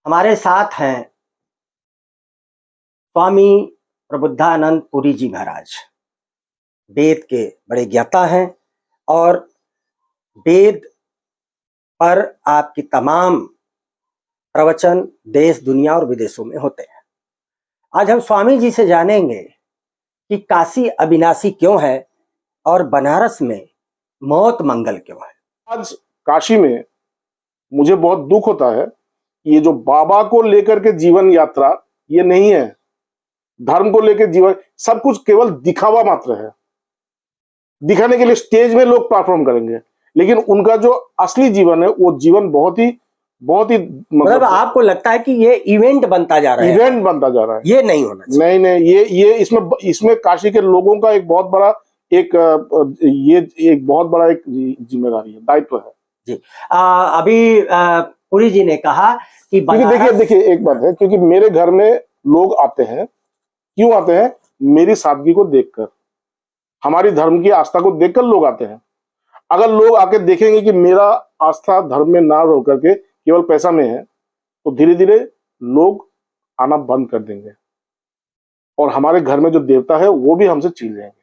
हमारे साथ हैं स्वामी प्रबुद्धानंद पुरी जी महाराज। वेद के बड़े ज्ञाता हैं और वेद पर आपकी तमाम प्रवचन देश, दुनिया और विदेशों में होते हैं। आज हम स्वामी जी से जानेंगे कि काशी अविनाशी क्यों है और बनारस में मौत मंगल क्यों है। आज काशी में मुझे बहुत दुख होता है कि ये जो बाबा को लेकर के जीवन यात्रा ये नहीं है। धर्म को लेकर जीवन सब कुछ केवल दिखावा मात्र है। दिखाने के लिए स्टेज में लोग परफॉर्म करेंगे, लेकिन उनका जो असली जीवन है वो जीवन बहुत ही मतलब आपको लगता है कि ये इवेंट बनता जा रहा है? इवेंट बनता जा रहा है। ये नहीं होना चाहिए। नहीं, ये इसमें काशी के लोगों का एक बहुत बड़ा एक बहुत बड़ा एक जिम्मेदारी है, दायित्व है जी। अभी पुरी जी ने कहा कि क्योंकि देखिए एक बात है, क्योंकि मेरे घर में लोग आते हैं, क्यों आते हैं? मेरी सादगी को देखकर, हमारी धर्म की आस्था को देखकर लोग आते हैं। अगर लोग आके देखेंगे कि मेरा आस्था धर्म में ना रह करके केवल पैसा में है, तो धीरे धीरे लोग आना बंद कर देंगे और हमारे घर में जो देवता है वो भी हमसे चील जाएंगे।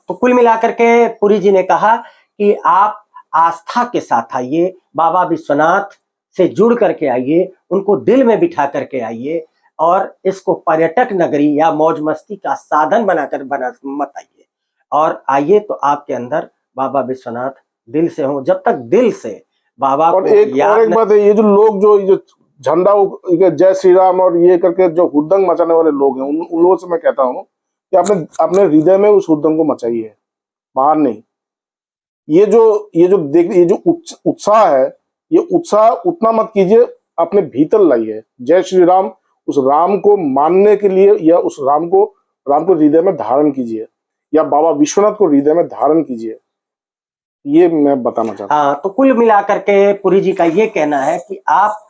तो कुल मिलाकर के पुरी जी ने कहा कि आप आस्था के साथ आइए, बाबा विश्वनाथ से जुड़ करके आइए, उनको दिल में बिठा करके आइए और इसको पर्यटक नगरी या मौज मस्ती का साधन बनाकर मत आइए। और आइए तो आपके अंदर बाबा विश्वनाथ दिल से हो। जब तक दिल से बाबा और एक बात है, ये जो लोग जो झंडा जय श्री राम और ये करके जो हुड़दंग मचाने वाले लोग हैं, उन लोगों से मैं कहता हूँ कि आपने अपने हृदय में उस हुड़दंग को मचाइए, बाहर नहीं। ये जो उत्साह है, ये उत्साह उतना मत कीजिए, अपने भीतर लाइए। जय श्री राम, उस राम को मानने के लिए या उस राम को हृदय में धारण कीजिए, या बाबा विश्वनाथ को हृदय में धारण कीजिए। ये मैं बताना चाहता हूँ। तो कुल मिलाकर के पुरी जी का ये कहना है कि आप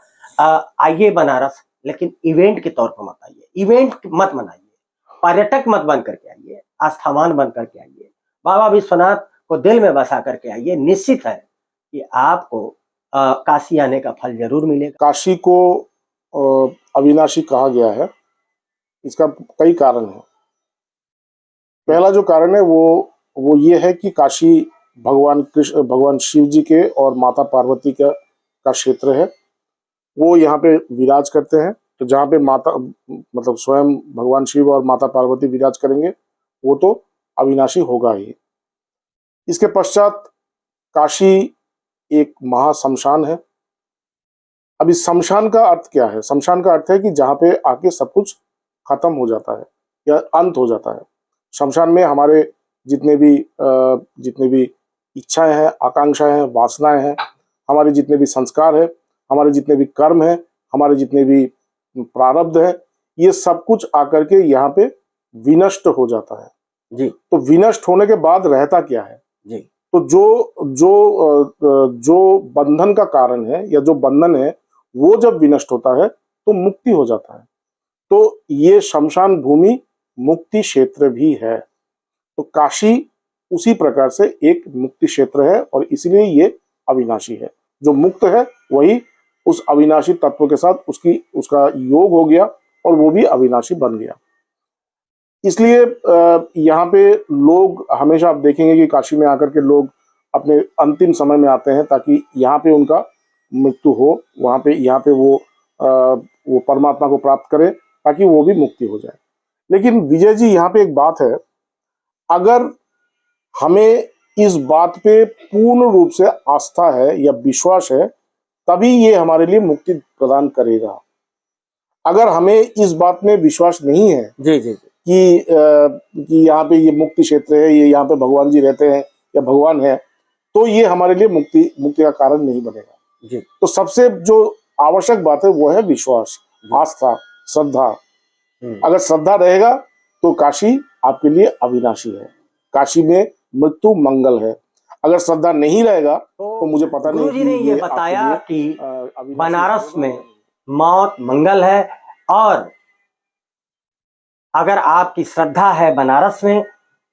आइए बनारस, लेकिन इवेंट के तौर पर मत आइए, इवेंट मत मनाइए, पर्यटक मत बन करके आइए, आस्थावान बन करके आइए, बाबा विश्वनाथ को दिल में बसा करके आइए। निश्चित है कि आपको काशी आने का फल जरूर मिलेगा। काशी को अविनाशी कहा गया है, इसका कई कारण है। पहला जो कारण है वो ये है कि काशी भगवान शिव जी के और माता पार्वती का क्षेत्र है। वो यहाँ पे विराज करते हैं, तो जहाँ पे माता मतलब स्वयं भगवान शिव और माता पार्वती विराज करेंगे, वो तो अविनाशी होगा ही। इसके पश्चात काशी एक महाशमशान है। अब इस शमशान का अर्थ क्या है? शमशान का अर्थ है कि जहाँ पे आके सब कुछ खत्म हो जाता है या अंत हो जाता है। शमशान में हमारे जितने भी इच्छाएं हैं, आकांक्षाएं हैं, वासनाएं हैं, हमारे जितने भी संस्कार है, हमारे जितने भी कर्म है, हमारे जितने भी प्रारब्ध है, ये सब कुछ आकर के यहाँ पे विनष्ट हो जाता है जी। तो विनष्ट होने के बाद रहता क्या है जी? तो जो बंधन का कारण है या जो बंधन है, वो जब विनष्ट होता है तो मुक्ति हो जाता है। तो ये शमशान भूमि मुक्ति क्षेत्र भी है। तो काशी उसी प्रकार से एक मुक्ति क्षेत्र है और इसलिए ये अविनाशी है। जो मुक्त है वही उस अविनाशी तत्व के साथ उसका योग हो गया और वो भी अविनाशी बन गया। इसलिए यहाँ पे लोग हमेशा आप देखेंगे कि काशी में आकर के लोग अपने अंतिम समय में आते हैं ताकि यहाँ पे उनका मृत्यु हो, यहाँ पे वो परमात्मा को प्राप्त करें ताकि वो भी मुक्ति हो जाए। लेकिन विजय जी, यहाँ पे एक बात है, अगर हमें इस बात पे पूर्ण रूप से आस्था है या विश्वास है, तभी ये हमारे लिए मुक्ति प्रदान करेगा। अगर हमें इस बात में विश्वास नहीं है जी कि यहाँ पे ये मुक्ति क्षेत्र है, ये यहाँ पे भगवान जी रहते हैं या भगवान है, तो ये हमारे लिए मुक्ति का कारण नहीं बनेगा। जी। तो सबसे जो आवश्यक बात है वो है विश्वास, आस्था, श्रद्धा। अगर श्रद्धा रहेगा तो काशी आपके लिए अविनाशी है, काशी में मृत्यु मंगल है। अगर श्रद्धा नहीं रहेगा तो मुझे पता नहीं। गुरु जी ने ये बताया कि बनारस में मौत मंगल है और अगर आपकी श्रद्धा है बनारस में,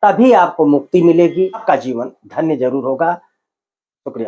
तभी आपको मुक्ति मिलेगी, आपका जीवन धन्य जरूर होगा। शुक्रिया।